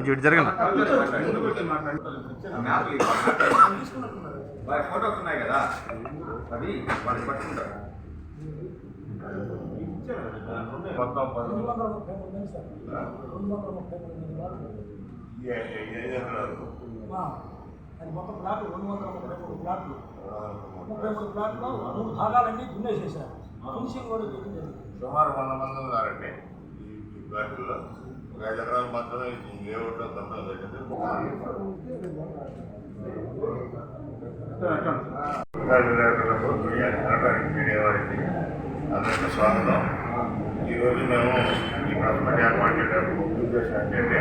కొంచెం ఇటు జరగండి. ఫోటోస్ ఉన్నాయి కదా అవి వాళ్ళు పట్టుకుంటారు. మొత్తం 5 ఎకరాలు అది మొత్తం ప్లాట్లు 233 ప్లాట్లు 33 ప్లాట్లో 3 భాగాలన్నీ దున్నేసేసారు. ఫినిషింగ్ కూడా సుమారు 100 మంది ఉన్నారండి ఈ ప్లాట్లో. ఒక 5 ఎకరాలు మాత్రమే లేఅవుట్ తప్పడం జరిగింది. మీడియా వారికి అందరికీ స్వాగతం. ఈరోజు మేము ఈ ప్రెస్ మీట్ ఏర్పాటు చేయడానికి ఉద్దేశం ఏంటంటే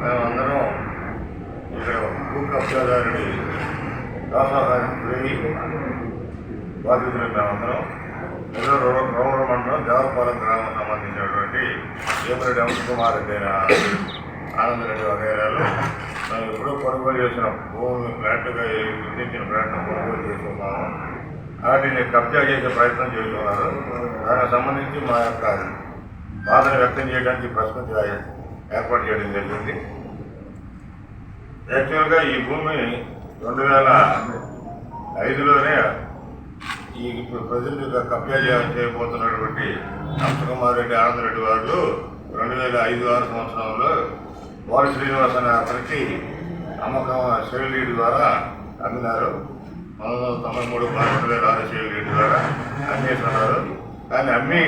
మేమందరం ఇక్కడ భూ కబ్జాదారుడి దాసోహానికి గురై బాధితులు మేమందరం నెల్లూరు రౌండ్ మండలం దేవరపాలెం గ్రామం సంబంధించినటువంటి వేమిరెడ్డి అమర్కుమార్ రెడ్డి అయిన ఆనందరెడ్డి వగైరాలు మేము ఎప్పుడూ కొనుగోలు చేసిన భూమిని ఫ్లాట్గా గుర్తించిన ఫ్లాట్ను కొనుగోలు చేస్తున్నాము. వాటిని కబ్జా చేసే ప్రయత్నం చేస్తున్నారు. దానికి సంబంధించి మా యొక్క బాధను వ్యక్తం చేయడానికి ప్రెస్ మీట్ ఏర్పాటు చేయడం జరిగింది. యాక్చువల్గా ఈ భూమి 2005లోనే ఈ ఇప్పుడు ప్రజెంట్ కబ్జా చేయబోతున్నటువంటి అమర్కుమార్ రెడ్డి ఆనందరెడ్డి వాళ్ళు 2005-6 సంవత్సరంలో వారి శ్రీనివాస్ అనే అతనికి అమ్మకం సేల్ డీడ్ ద్వారా అమ్మినారు. 1993 2006 సేల్ డీడ్ ద్వారా అమ్మేస్తున్నారు. కానీ అమ్మి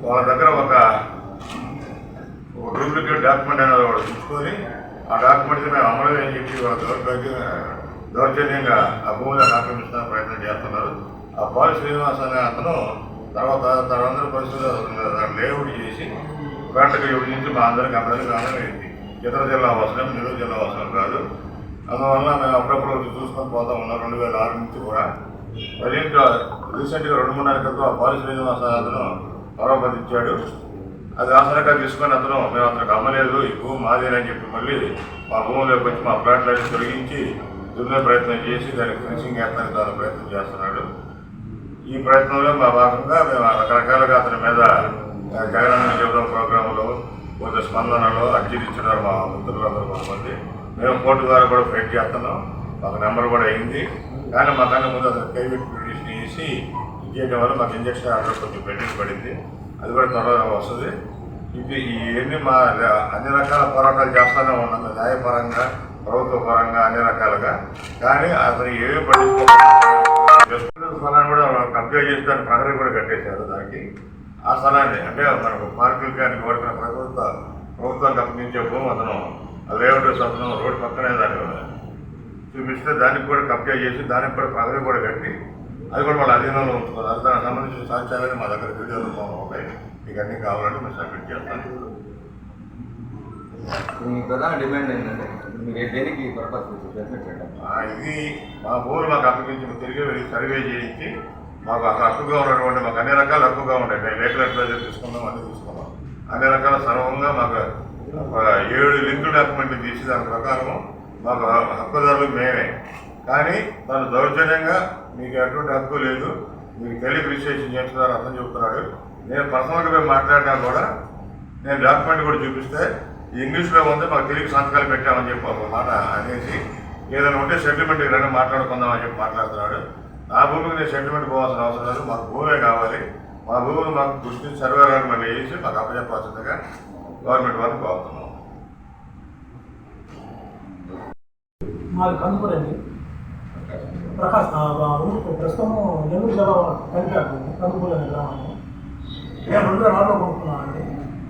వాళ్ళ దగ్గర ఒక డూప్లికేట్ డాక్యుమెంట్ అనేది వాడు చూసుకొని ఆ డాక్యుమెంట్స్ మేము అమలు అని చెప్పి వాళ్ళ దౌర్జన్యంగా ఆ భూమిని ఆక్రమించడానికి ప్రయత్నం చేస్తున్నారు. ఆ పాలి శ్రీనివాస్ అనే అతను తర్వాత తనందరూ పరిస్థితులు లేఅవుట్ చేసి వేటకు విభజించి మా అందరికి అందరికీ ఆనందమైంది. ఇతర జిల్లా అవసరం, నెల్లూరు జిల్లా అవసరం కాదు. అందువల్ల మేము అప్పుడప్పుడు వచ్చి చూసుకొని పోతా ఉన్నాం. 2006 నుంచి కూడా ప్రజెంట్ రీసెంట్గా 2-3 నెలల క్రితం ఆ పాలి శ్రీనివాస అతను పరోపదించాడు. అది ఆసనగా తీసుకొని అతను మేము అతనికి అమ్మలేదు, ఈ భూమి మాదేనని చెప్పి మళ్ళీ మా భూమిలోకి వచ్చి మా ప్లాట్లన్నీ తొలగించి దున్నే ప్రయత్నం చేసి దానికి ఫినిషింగ్ వేస్తానికి తాను ప్రయత్నం చేస్తున్నాడు. ఈ ప్రయత్నంలో మా భాగంగా మేము రకరకాలుగా అతని మీద జగనన్న జీవితం ప్రోగ్రాంలో కొంత స్పందనలో అర్జీలు ఇచ్చినారు మా మిత్రులందరూ కొంతమంది. మేము కోర్టు ద్వారా కూడా ఫైట్ చేస్తున్నాం. మాకు నెంబర్ కూడా అయింది. కానీ మా కన్నా ముందు అతను ప్రైవేట్ పిటిషన్ వేసి ఇచ్చేయడం వల్ల మాకు ఇంజక్షన్ ఆర్డర్ కొంచెం పెండింగ్ పడింది. అది కూడా త్వరగా వస్తుంది. ఇవన్నీ మా అన్ని రకాల పోరాటాలు చేస్తూనే ఉన్నాం, న్యాయపరంగా ప్రభుత్వ పరంగా అన్ని రకాలుగా. కానీ అతను ఏమీ పట్టించుకోవాలి స్థలాన్ని కూడా కబ్జా చేసి దాన్ని ప్రహరీ కూడా కట్టేశారు. దానికి ఆ స్థలాన్ని అంటే మనకు పార్కులు కానీ కోరిన ప్రభుత్వానికి అప్పగించే భూమి అతను లేఅవుట్ అతను రోడ్డు పక్కనే దాన్ని చూపిస్తే దానికి కూడా కబ్జా చేసి దానికి కూడా ప్రహరీ కూడా కట్టి అది కూడా వాళ్ళ అధీనంలో ఉంచుకున్నారు. దానికి సంబంధించిన సాక్ష్యాలని మా దగ్గర వీడియోలు ఉంటాయి. మీకు అన్నీ కావాలంటే మేము సబ్మిట్ చేస్తాను. మీ ప్రధాన డిమాండ్ ఏంటంటే మీరు దేనికి పర్పస్ ఇది మా భూములు మాకు అప్పగించి తిరిగి సర్వే చేయించి మాకు అక్కడ హక్కుగా ఉన్నటువంటి మాకు అన్ని రకాల హక్కుగా ఉంటాయి. మేము లీగల్ అడ్వైజర్ తీసుకున్నాం, అన్నీ తీసుకున్నాం. అన్ని రకాల సర్వంగా మాకు 7 లింక్ డాక్యుమెంట్లు తీసి దాని ప్రకారం మాకు హక్కుదారులు మేమే. కానీ తను దౌర్జన్యంగా మీకు ఎటువంటి హక్కు లేదు, మీకు తెలియక రిజిస్ట్రేషన్ చేస్తున్నారు అర్థం చెబుతున్నాడు. నేను పర్సనల్గా మేము మాట్లాడినా కూడా నేను డాక్యుమెంట్ కూడా చూపిస్తే ఇంగ్లీష్లో ఉంది, మాకు తెలుగు సంతకాలు పెట్టామని చెప్పి ఒక మాట అనేసి ఏదైనా ఉంటే సెటిల్మెంట్ రండి మాట్లాడుకుందామని చెప్పి మాట్లాడుతున్నాడు. నా భూమికి నేను సెటిల్మెంట్ పోవాల్సిన అవసరం లేదు, మాకు భూమే కావాలి. మా భూమిని మాకు గుర్తించి సర్వేరాలు మళ్ళీ వేసి మాకు అప్పచెప్పాల్సిందిగా గవర్నమెంట్ వారికి కోరుతున్నాం. మాది కందుకూరండి ప్రకాశ్ ప్రస్తుతం నెల్లూరు జిల్లా కలిపాకు కందుకూరు అనే గ్రామాన్ని మేము 2006లో కొనుక్కున్నామండి.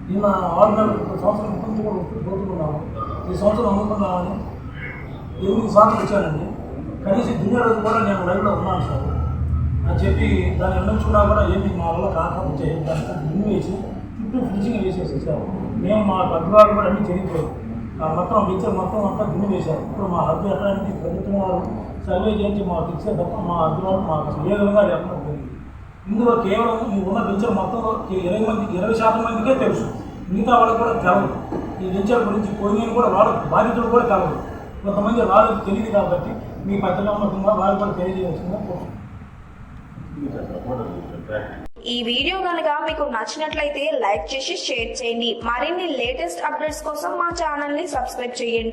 నిన్న 6 నెలల సంవత్సరం ముందు కూడా పోతున్నాము. ఈ సంవత్సరం అమ్ముకున్నామని 8 సార్లు వచ్చానండి. కనీసం దున్నే రోజు కూడా నేను లైవ్లో ఉన్నాను సార్ అని చెప్పి దాన్ని ఎండించుకున్నా కూడా ఏమి మా వల్ల కాకపోతే దాన్ని దున్ని వేసి చుట్టూ ఫినిషింగ్ వేసేసి సార్ మేము మా అభిప్రాయాలు కూడా అన్నీ చెరిగిపోయాం. మొత్తం పిక్చర్ మొత్తం అంతా దున్ని వేశారు. ఇప్పుడు మా హద్దు ఎక్కడానికి ప్రభుత్వం వారు సర్వే చేసి మాకు ఇచ్చే తప్ప మా అభిప్రాయాలు మాకు అసలు ఏ విధంగా లేకుండా జరిగింది. ఇందులో కేవలం ఈ ఉన్న పిక్చర్ మొత్తం 20% మందికే తెలుసు, మిగతా వాళ్ళకి కూడా తెలవదు. ఈ పిక్చర్ గురించి పోయిన కూడా వాళ్ళ బాధితులు కూడా తెలవదు. కొంతమంది వాళ్ళకి తెలియదు కాబట్టి మీ పత్రికాత్మకంగా వాళ్ళు కూడా తెలియజేయాల్సిందిగా కోరుతున్నాను. ఈ వీడియో కనుక మీకు నచ్చినట్లయితే లైక్ చేసి షేర్ చేయండి. మరిన్ని లేటెస్ట్ అప్డేట్స్ కోసం మా ఛానల్ ని సబ్స్క్రైబ్ చేయండి.